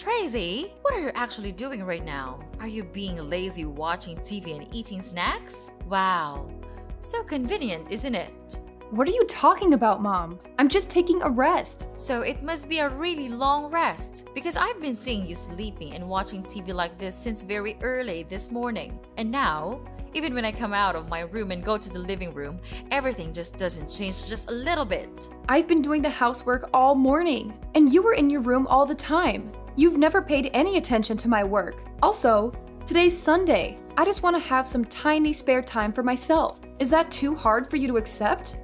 Tracy, what are you actually doing right now? Are you being lazy watching TV and eating snacks? Wow, so convenient, isn't it? What are you talking about, Mom? I'm just taking a rest. So it must be a really long rest because I've been seeing you sleeping and watching TV like this since very early this morning. And now, even when I come out of my room and go to the living room, everything just doesn't change just a little bit. I've been doing the housework all morning, and you were in your room all the time. You've never paid any attention to my work. Also, today's Sunday. I just want to have some tiny spare time for myself. Is that too hard for you to accept?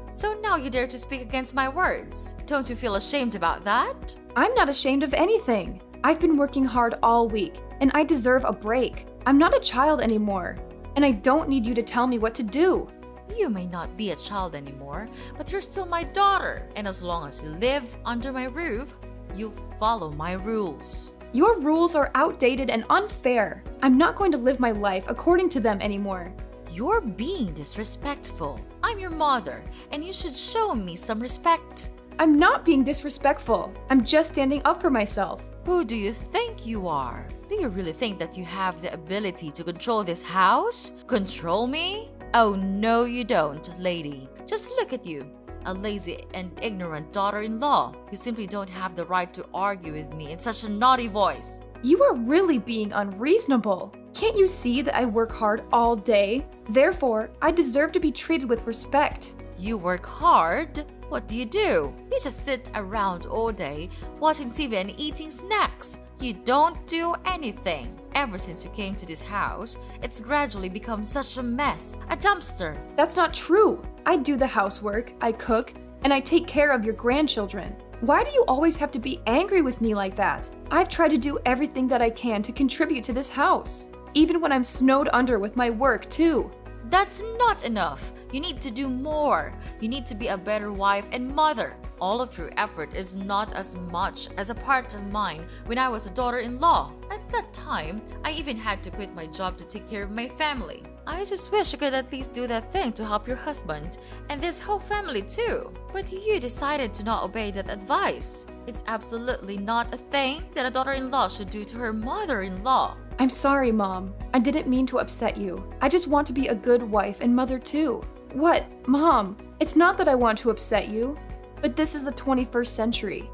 So now you dare to speak against my words. Don't you feel ashamed about that? I'm not ashamed of anything. I've been working hard all week, and I deserve a break. I'm not a child anymore, and I don't need you to tell me what to do. You may not be a child anymore, but you're still my daughter. And as long as you live under my roof, you follow my rules. Your rules are outdated and unfair. I'm not going to live my life according to them anymore. You're being disrespectful. I'm your mother, and you should show me some respect. I'm not being disrespectful. I'm just standing up for myself. Who do you think you are? Do you really think that you have the ability to control this house? Control me? Oh, no, you don't, lady. Just look at you. A lazy and ignorant daughter-in-law. You simply don't have the right to argue with me in such a naughty voice. You are really being unreasonable. Can't you see that I work hard all day? Therefore, I deserve to be treated with respect. You work hard? What do? You just sit around all day, watching TV and eating snacks. You don't do anything. Ever since you came to this house, it's gradually become such a mess, a dumpster. That's not true. I do the housework, I cook, and I take care of your grandchildren. Why do you always have to be angry with me like that? I've tried to do everything that I can to contribute to this house, even when I'm snowed under with my work too. That's not enough. You need to do more. You need to be a better wife and mother. All of your effort is not as much as a part of mine when I was a daughter-in-law. At that time, I even had to quit my job to take care of my family. I just wish you could at least do that thing to help your husband and this whole family too. But you decided to not obey that advice. It's absolutely not a thing that a daughter-in-law should do to her mother-in-law. I'm sorry, Mom. I didn't mean to upset you. I just want to be a good wife and mother too. What? Mom, it's not that I want to upset you, but this is the 21st century.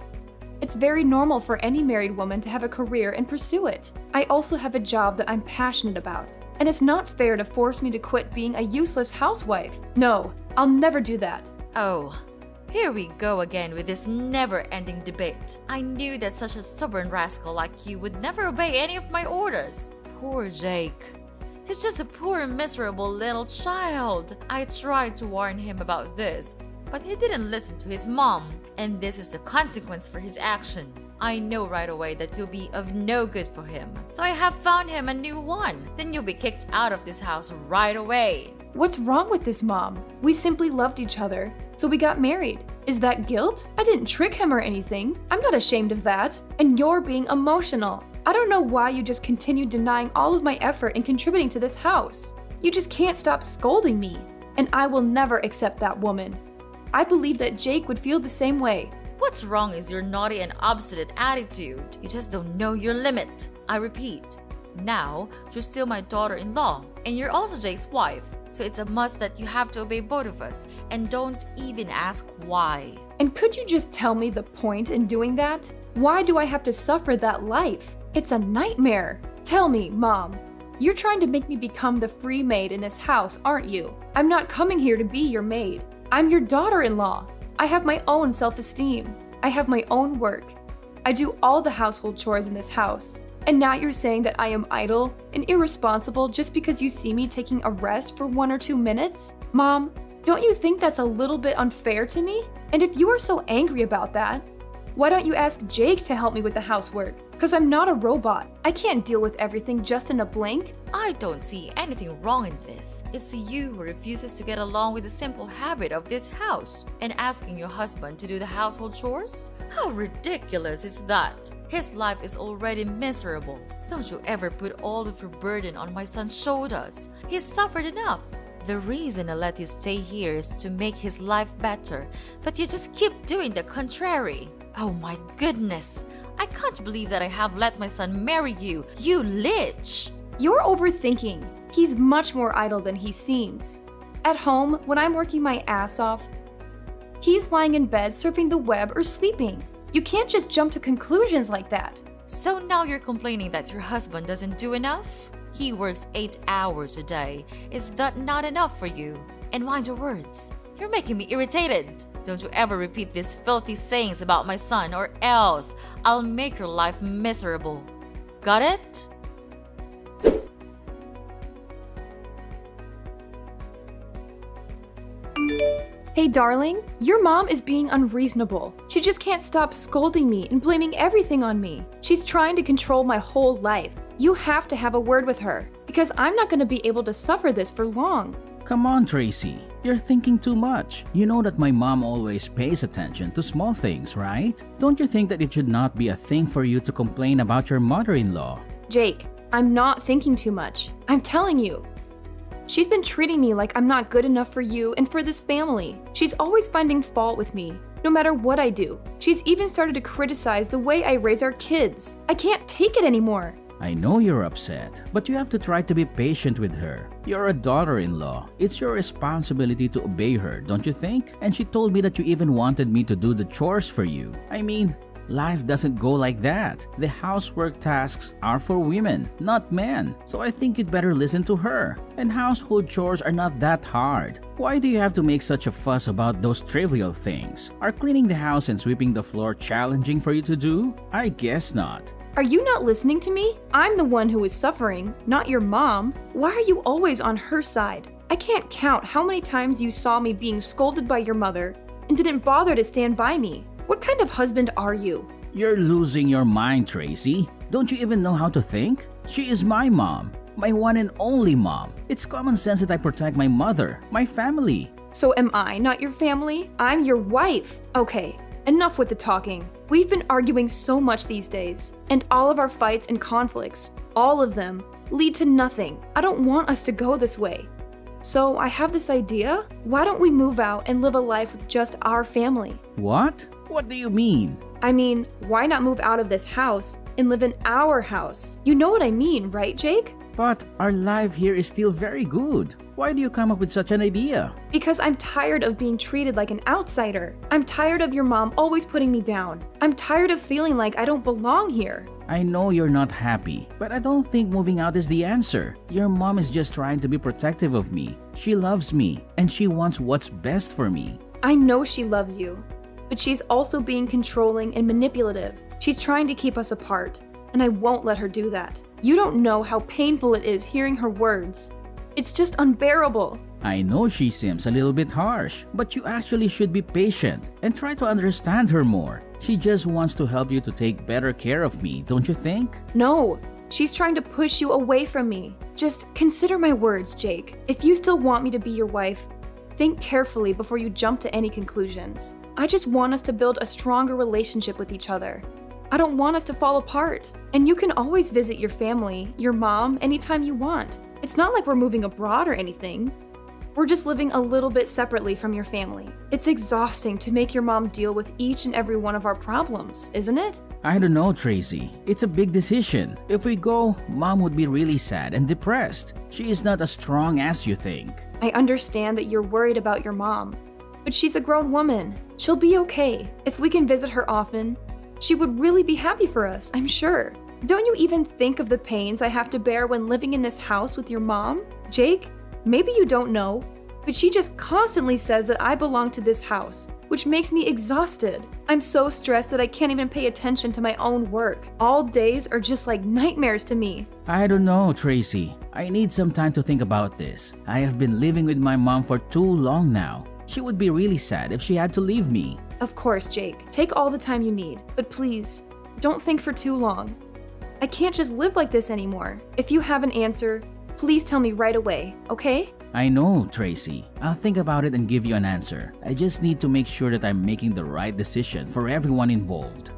It's very normal for any married woman to have a career and pursue it. I also have a job that I'm passionate about, and it's not fair to force me to quit being a useless housewife. No, I'll never do that. Oh, here we go again with this never-ending debate. I knew that such a stubborn rascal like you would never obey any of my orders. Poor Jake. He's just a poor, miserable little child. I tried to warn him about this, but he didn't listen to his mom. And this is the consequence for his action. I know right away that you'll be of no good for him. So I have found him a new one. Then you'll be kicked out of this house right away. What's wrong with this, Mom? We simply loved each other, so we got married. Is that guilt? I didn't trick him or anything. I'm not ashamed of that. And you're being emotional. I don't know why you just continue denying all of my effort in contributing to this house. You just can't stop scolding me. And I will never accept that woman. I believe that Jake would feel the same way. What's wrong is your naughty and obstinate attitude. You just don't know your limit. I repeat, now you're still my daughter-in-law, and you're also Jake's wife. So it's a must that you have to obey both of us, and don't even ask why. And could you just tell me the point in doing that? Why do I have to suffer that life? It's a nightmare. Tell me, Mom. You're trying to make me become the free maid in this house, aren't you? I'm not coming here to be your maid. I'm your daughter-in-law. I have my own self-esteem. I have my own work. I do all the household chores in this house. And now you're saying that I am idle and irresponsible just because you see me taking a rest for 1 or 2 minutes? Mom, don't you think that's a little bit unfair to me? And if you are so angry about that, why don't you ask Jake to help me with the housework? Because I'm not a robot. I can't deal with everything just in a blink. I don't see anything wrong in this. It's you who refuses to get along with the simple habit of this house and asking your husband to do the household chores? How ridiculous is that? His life is already miserable. Don't you ever put all of your burden on my son's shoulders. He's suffered enough. The reason I let you stay here is to make his life better, but you just keep doing the contrary. Oh my goodness! I can't believe that I have let my son marry you, you lich! You're overthinking. He's much more idle than he seems. At home, when I'm working my ass off, he's lying in bed surfing the web or sleeping. You can't just jump to conclusions like that. So now you're complaining that your husband doesn't do enough? He works 8 hours a day. Is that not enough for you? And mind your words. You're making me irritated. Don't you ever repeat these filthy sayings about my son, or else I'll make your life miserable. Got it? Hey darling, your mom is being unreasonable. She just can't stop scolding me and blaming everything on me. She's trying to control my whole life. You have to have a word with her, because I'm not going to be able to suffer this for long. Come on, Tracy. You're thinking too much. You know that my mom always pays attention to small things, right? Don't you think that it should not be a thing for you to complain about your mother-in-law? Jake, I'm not thinking too much. I'm telling you. She's been treating me like I'm not good enough for you and for this family. She's always finding fault with me, no matter what I do. She's even started to criticize the way I raise our kids. I can't take it anymore. I know you're upset, but you have to try to be patient with her. You're a daughter-in-law. It's your responsibility to obey her, don't you think? And she told me that you even wanted me to do the chores for you. I mean, life doesn't go like that. The housework tasks are for women, not men. So I think you'd better listen to her. And household chores are not that hard. Why do you have to make such a fuss about those trivial things? Are cleaning the house and sweeping the floor challenging for you to do? I guess not. Are you not listening to me? I'm the one who is suffering, not your mom. Why are you always on her side? I can't count how many times you saw me being scolded by your mother and didn't bother to stand by me. What kind of husband are you? You're losing your mind, Tracy. Don't you even know how to think? She is my mom, my one and only mom. It's common sense that I protect my mother, my family. So am I not your family? I'm your wife. Okay, enough with the talking. We've been arguing so much these days, and all of our fights and conflicts, all of them, lead to nothing. I don't want us to go this way. So I have this idea. Why don't we move out and live a life with just our family? What? What do you mean? I mean, why not move out of this house and live in our house? You know what I mean, right, Jake? But our life here is still very good. Why do you come up with such an idea? Because I'm tired of being treated like an outsider. I'm tired of your mom always putting me down. I'm tired of feeling like I don't belong here. I know you're not happy, but I don't think moving out is the answer. Your mom is just trying to be protective of me. She loves me, and she wants what's best for me. I know she loves you, but she's also being controlling and manipulative. She's trying to keep us apart, and I won't let her do that. You don't know how painful it is hearing her words. It's just unbearable. I know she seems a little bit harsh, but you actually should be patient and try to understand her more. She just wants to help you to take better care of me, don't you think? No, she's trying to push you away from me. Just consider my words, Jake. If you still want me to be your wife, think carefully before you jump to any conclusions. I just want us to build a stronger relationship with each other. I don't want us to fall apart. And you can always visit your family, your mom, anytime you want. It's not like we're moving abroad or anything. We're just living a little bit separately from your family. It's exhausting to make your mom deal with each and every one of our problems, isn't it? I don't know, Tracy. It's a big decision. If we go, Mom would be really sad and depressed. She is not as strong as you think. I understand that you're worried about your mom, but she's a grown woman. She'll be okay. If we can visit her often, she would really be happy for us, I'm sure. Don't you even think of the pains I have to bear when living in this house with your mom? Jake, maybe you don't know, but she just constantly says that I belong to this house, which makes me exhausted. I'm so stressed that I can't even pay attention to my own work. All days are just like nightmares to me. I don't know, Tracy. I need some time to think about this. I have been living with my mom for too long now. She would be really sad if she had to leave me. Of course, Jake. Take all the time you need, but please, don't think for too long. I can't just live like this anymore. If you have an answer, please tell me right away, okay? I know, Tracy. I'll think about it and give you an answer. I just need to make sure that I'm making the right decision for everyone involved.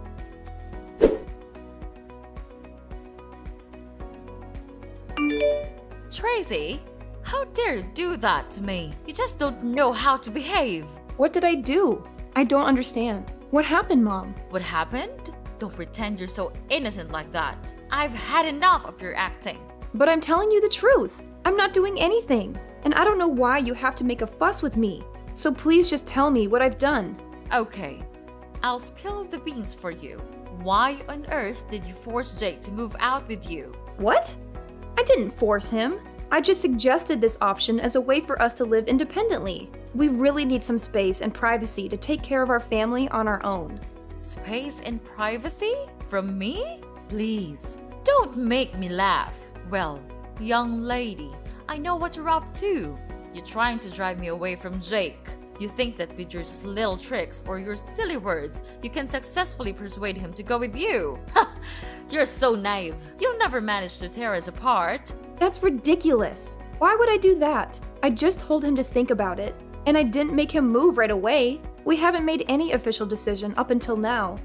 Tracy, how dare you do that to me? You just don't know how to behave. What did I do? I don't understand. What happened, Mom? What happened? Don't pretend you're so innocent like that. I've had enough of your acting. But I'm telling you the truth. I'm not doing anything. And I don't know why you have to make a fuss with me. So please just tell me what I've done. Okay, I'll spill the beans for you. Why on earth did you force Jake to move out with you? What? I didn't force him. I just suggested this option as a way for us to live independently. We really need some space and privacy to take care of our family on our own. Space and privacy? From me? Please, don't make me laugh. Well, young lady, I know what you're up to. You're trying to drive me away from Jake. You think that with your just little tricks or your silly words, you can successfully persuade him to go with you. Ha! You're so naive. You'll never manage to tear us apart. That's ridiculous. Why would I do that? I just told him to think about it, and I didn't make him move right away. We haven't made any official decision up until now.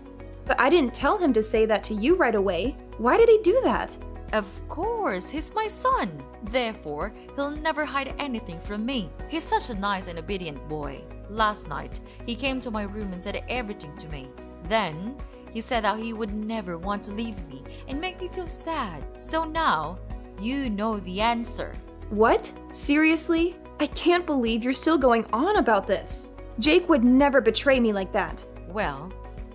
But I didn't tell him to say that to you right away. Why did he do that? Of course, he's my son. Therefore, he'll never hide anything from me. He's such a nice and obedient boy. Last night, he came to my room and said everything to me. Then, he said how he would never want to leave me and make me feel sad. So now, you know the answer. What? Seriously? I can't believe you're still going on about this. Jake would never betray me like that. Well,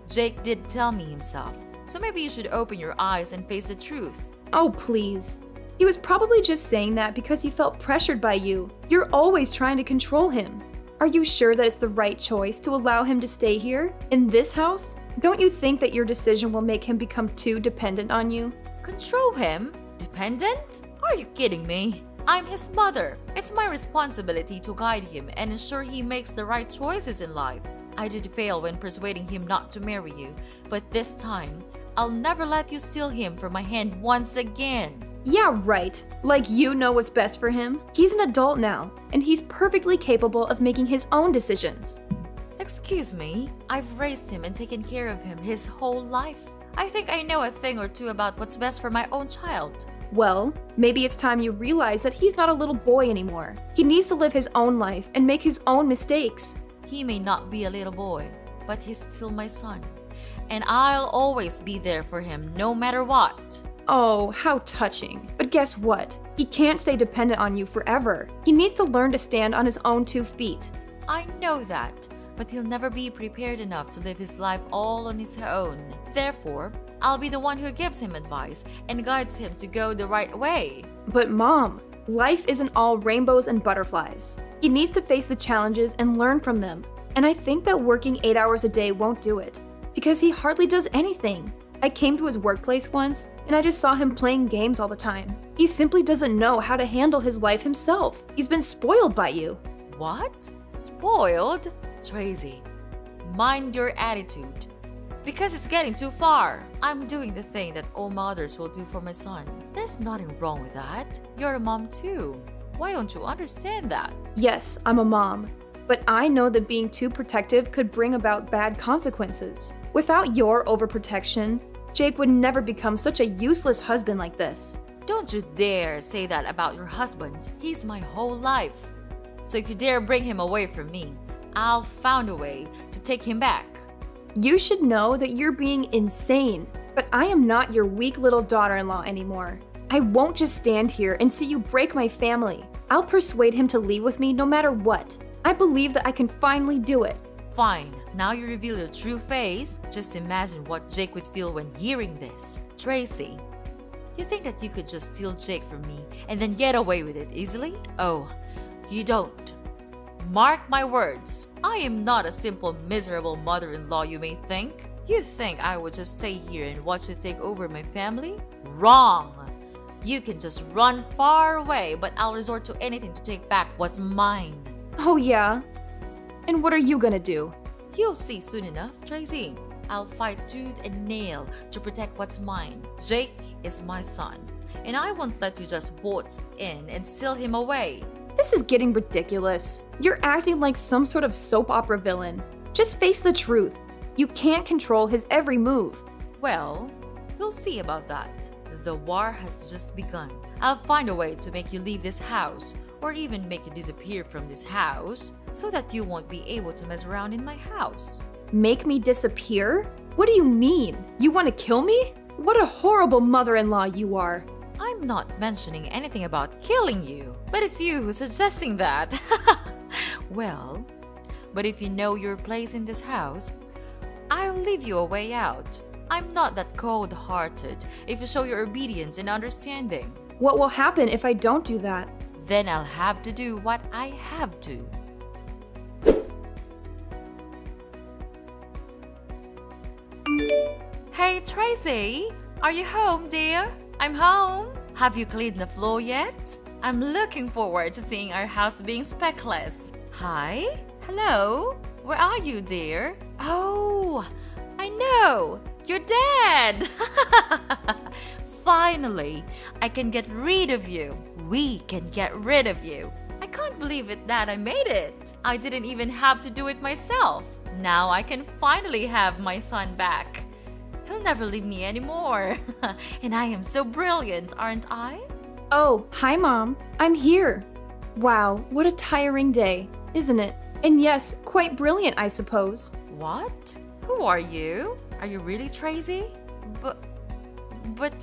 Jake did tell me himself. So maybe you should open your eyes and face the truth. Oh, please. He was probably just saying that because he felt pressured by you. You're always trying to control him. Are you sure that it's the right choice to allow him to stay here, in this house? Don't you think that your decision will make him become too dependent on you? Control him? Dependent? Are you kidding me? I'm his mother. It's my responsibility to guide him and ensure he makes the right choices in life. I did fail when persuading him not to marry you, but this time, I'll never let you steal him from my hand once again. Yeah, right. Like you know what's best for him. He's an adult now, and he's perfectly capable of making his own decisions. Excuse me, I've raised him and taken care of him his whole life. I think I know a thing or two about what's best for my own child. Well, maybe it's time you realize that he's not a little boy anymore. He needs to live his own life and make his own mistakes. He may not be a little boy, but he's still my son. And I'll always be there for him no matter what. Oh, how touching. But guess what? He can't stay dependent on you forever. He needs to learn to stand on his own 2 feet. I know that, but he'll never be prepared enough to live his life all on his own. Therefore, I'll be the one who gives him advice and guides him to go the right way. But Mom, life isn't all rainbows and butterflies. He needs to face the challenges and learn from them. And I think that working 8 hours a day won't do it, because he hardly does anything. I came to his workplace once, and I just saw him playing games all the time. He simply doesn't know how to handle his life himself. He's been spoiled by you. What? Spoiled? Tracy, mind your attitude. Because it's getting too far. I'm doing the thing that all mothers will do for my son. There's nothing wrong with that. You're a mom too. Why don't you understand that? Yes, I'm a mom. But I know that being too protective could bring about bad consequences. Without your overprotection, Jake would never become such a useless husband like this. Don't you dare say that about your husband. He's my whole life. So if you dare bring him away from me, I'll find a way to take him back. You should know that you're being insane, but I am not your weak little daughter-in-law anymore. I won't just stand here and see you break my family. I'll persuade him to leave with me no matter what. I believe that I can finally do it. Fine, now you reveal your true face. Just imagine what Jake would feel when hearing this. Tracy, you think that you could just steal Jake from me and then get away with it easily? Oh, you don't. Mark my words. I am not a simple, miserable mother-in-law you may think. You think I would just stay here and watch you take over my family? Wrong. You can just run far away, but I'll resort to anything to take back what's mine. Oh yeah? And what are you gonna do? You'll see soon enough, Tracy. I'll fight tooth and nail to protect what's mine. Jake is my son, and I won't let you just waltz in and steal him away. This is getting ridiculous. You're acting like some sort of soap opera villain. Just face the truth. You can't control his every move. Well, we'll see about that. The war has just begun. I'll find a way to make you leave this house, or even make you disappear from this house, so that you won't be able to mess around in my house. Make me disappear? What do you mean? You want to kill me? What a horrible mother-in-law you are. I'm not mentioning anything about killing you, but it's you who's suggesting that. Well, but if you know your place in this house, I'll leave you a way out. I'm not that cold-hearted if you show your obedience and understanding. What will happen if I don't do that? Then I'll have to do what I have to. Hey Tracy, are you home, dear? I'm home. Have you cleaned the floor yet? I'm looking forward to seeing our house being speckless. Hi? Hello? Where are you, dear? Oh, I know. You're dead. Finally, I can get rid of you. We can get rid of you. I can't believe it that I made it. I didn't even have to do it myself. Now I can finally have my son back. He'll never leave me anymore. And I am so brilliant, aren't I? Oh, hi, Mom. I'm here. Wow, what a tiring day, isn't it? And yes, quite brilliant, I suppose. What? Who are you? Are you really Tracy? But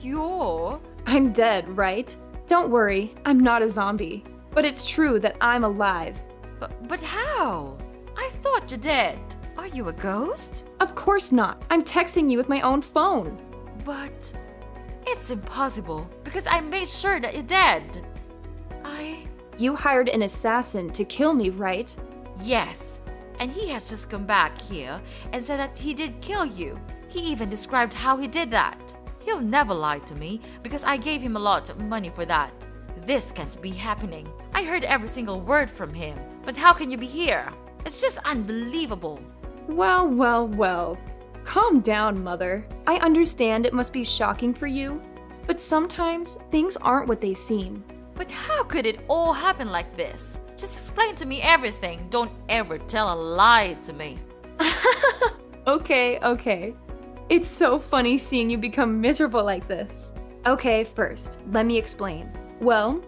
you're... I'm dead, right? Don't worry, I'm not a zombie. But it's true that I'm alive. But how? I thought you're dead. Are you a ghost? Of course not. I'm texting you with my own phone. But it's impossible because I made sure that you're dead. You hired an assassin to kill me, right? Yes, and he has just come back here and said that he did kill you. He even described how he did that. He'll never lie to me because I gave him a lot of money for that. This can't be happening. I heard every single word from him. But how can you be here? It's just unbelievable. Well. Calm down, Mother. I understand it must be shocking for you, but sometimes things aren't what they seem. But how could it all happen like this? Just explain to me everything. Don't ever tell a lie to me. Okay. It's so funny seeing you become miserable like this. Okay, first, let me explain. Well,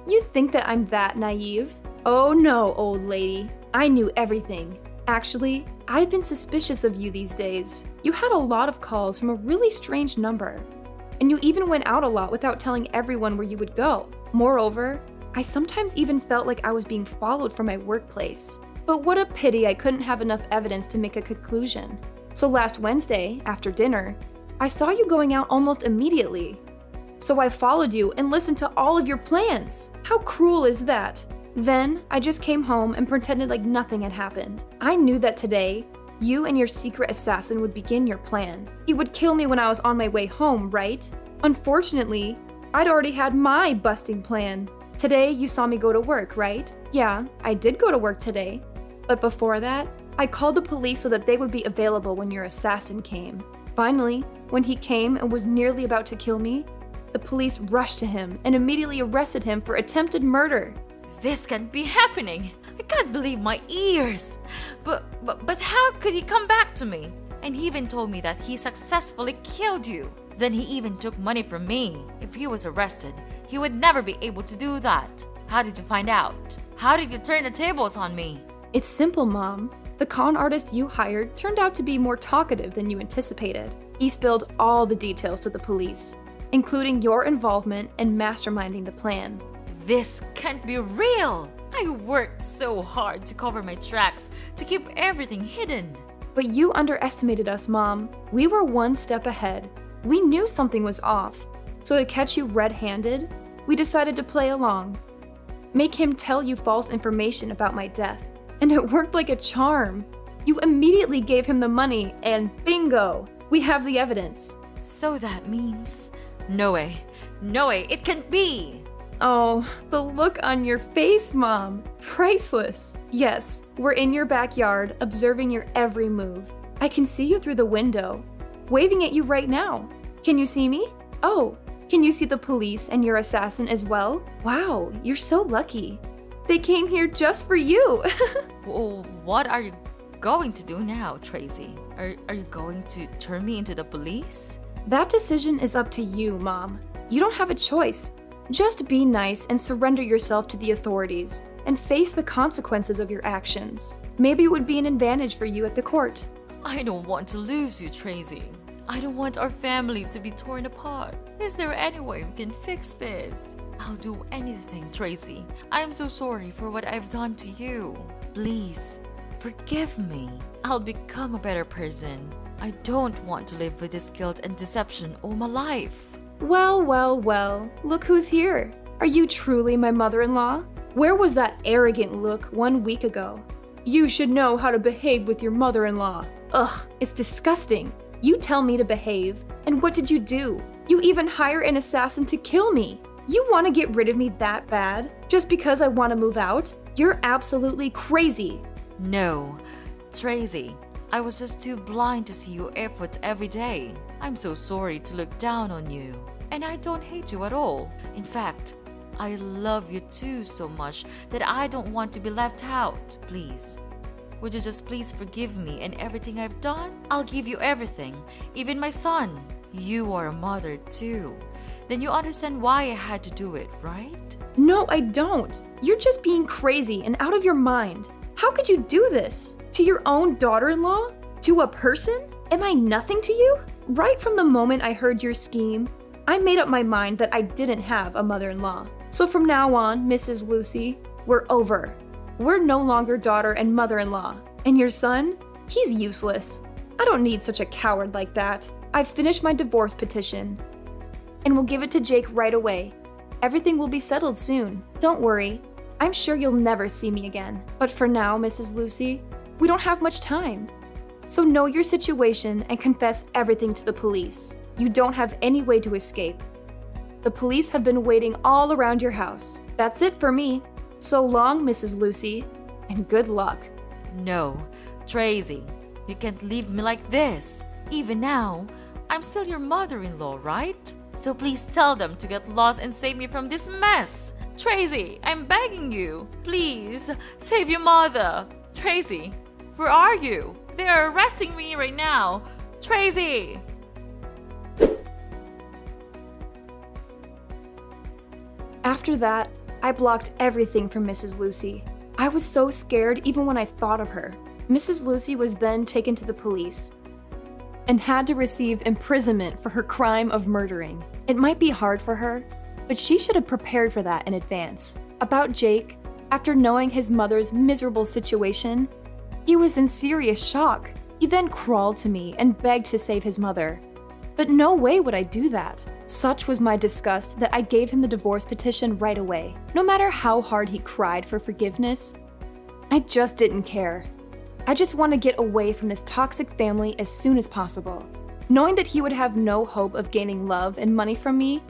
you think that I'm that naive? Oh no, old lady. I knew everything. Actually, I've been suspicious of you these days. You had a lot of calls from a really strange number. And you even went out a lot without telling everyone where you would go. Moreover, I sometimes even felt like I was being followed from my workplace. But what a pity I couldn't have enough evidence to make a conclusion. So last Wednesday, after dinner, I saw you going out almost immediately. So I followed you and listened to all of your plans. How cruel is that? Then I just came home and pretended like nothing had happened. I knew that today, you and your secret assassin would begin your plan. He would kill me when I was on my way home, right? Unfortunately, I'd already had my busting plan. Today, you saw me go to work, right? Yeah, I did go to work today. But before that, I called the police so that they would be available when your assassin came. Finally, when he came and was nearly about to kill me, the police rushed to him and immediately arrested him for attempted murder. This can't be happening. I can't believe my ears. But how could he come back to me? And he even told me that he successfully killed you. Then he even took money from me. If he was arrested, he would never be able to do that. How did you find out? How did you turn the tables on me? It's simple, Mom. The con artist you hired turned out to be more talkative than you anticipated. He spilled all the details to the police, including your involvement in masterminding the plan. This can't be real! I worked so hard to cover my tracks, to keep everything hidden. But you underestimated us, Mom. We were one step ahead. We knew something was off. So to catch you red-handed, we decided to play along. Make him tell you false information about my death. And it worked like a charm. You immediately gave him the money and bingo! We have the evidence. So that means... No way, it can't be! Oh, the look on your face, Mom. Priceless. Yes, we're in your backyard, observing your every move. I can see you through the window, waving at you right now. Can you see me? Oh, can you see the police and your assassin as well? Wow, you're so lucky. They came here just for you. Well, what are you going to do now, Tracy? Are you going to turn me into the police? That decision is up to you, Mom. You don't have a choice. Just be nice and surrender yourself to the authorities and face the consequences of your actions. Maybe it would be an advantage for you at the court. I don't want to lose you, Tracy. I don't want our family to be torn apart. Is there any way we can fix this? I'll do anything, Tracy. I am so sorry for what I've done to you. Please, forgive me. I'll become a better person. I don't want to live with this guilt and deception all my life. Well, well, well, look who's here. Are you truly my mother-in-law? Where was that arrogant look 1 week ago? You should know how to behave with your mother-in-law. Ugh, it's disgusting. You tell me to behave, and what did you do? You even hire an assassin to kill me. You want to get rid of me that bad, just because I want to move out? You're absolutely crazy. No, Tracy, I was just too blind to see your efforts every day. I'm so sorry to look down on you. And I don't hate you at all. In fact, I love you too so much that I don't want to be left out. Please, would you just please forgive me and everything I've done? I'll give you everything, even my son. You are a mother too. Then you understand why I had to do it, right? No, I don't. You're just being crazy and out of your mind. How could you do this? To your own daughter-in-law? To a person? Am I nothing to you? Right from the moment I heard your scheme, I made up my mind that I didn't have a mother-in-law. So from now on, Mrs. Lucy, we're over. We're no longer daughter and mother-in-law. And your son? He's useless. I don't need such a coward like that. I've finished my divorce petition. And we'll give it to Jake right away. Everything will be settled soon. Don't worry. I'm sure you'll never see me again. But for now, Mrs. Lucy, we don't have much time. So know your situation and confess everything to the police. You don't have any way to escape. The police have been waiting all around your house. That's it for me. So long, Mrs. Lucy, and good luck. No, Tracy, you can't leave me like this. Even now, I'm still your mother-in-law, right? So please tell them to get lost and save me from this mess. Tracy, I'm begging you. Please, save your mother. Tracy, where are you? They are arresting me right now. Tracy! After that, I blocked everything from Mrs. Lucy. I was so scared even when I thought of her. Mrs. Lucy was then taken to the police and had to receive imprisonment for her crime of murdering. It might be hard for her, but she should have prepared for that in advance. About Jake, after knowing his mother's miserable situation, he was in serious shock. He then crawled to me and begged to save his mother. But no way would I do that. Such was my disgust that I gave him the divorce petition right away. No matter how hard he cried for forgiveness, I just didn't care. I just want to get away from this toxic family as soon as possible. Knowing that he would have no hope of gaining love and money from me,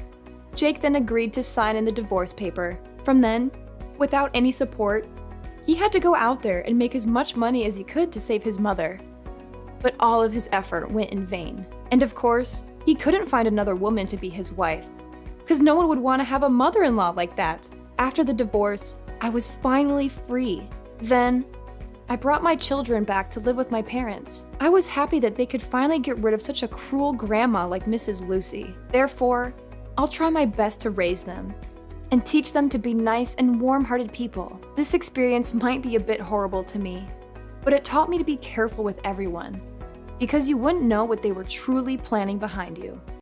Jake then agreed to sign in the divorce paper. From then, without any support, he had to go out there and make as much money as he could to save his mother. But all of his effort went in vain. And of course, he couldn't find another woman to be his wife, because no one would want to have a mother-in-law like that. After the divorce, I was finally free. Then, I brought my children back to live with my parents. I was happy that they could finally get rid of such a cruel grandma like Mrs. Lucy. Therefore, I'll try my best to raise them and teach them to be nice and warm-hearted people. This experience might be a bit horrible to me, but it taught me to be careful with everyone, because you wouldn't know what they were truly planning behind you.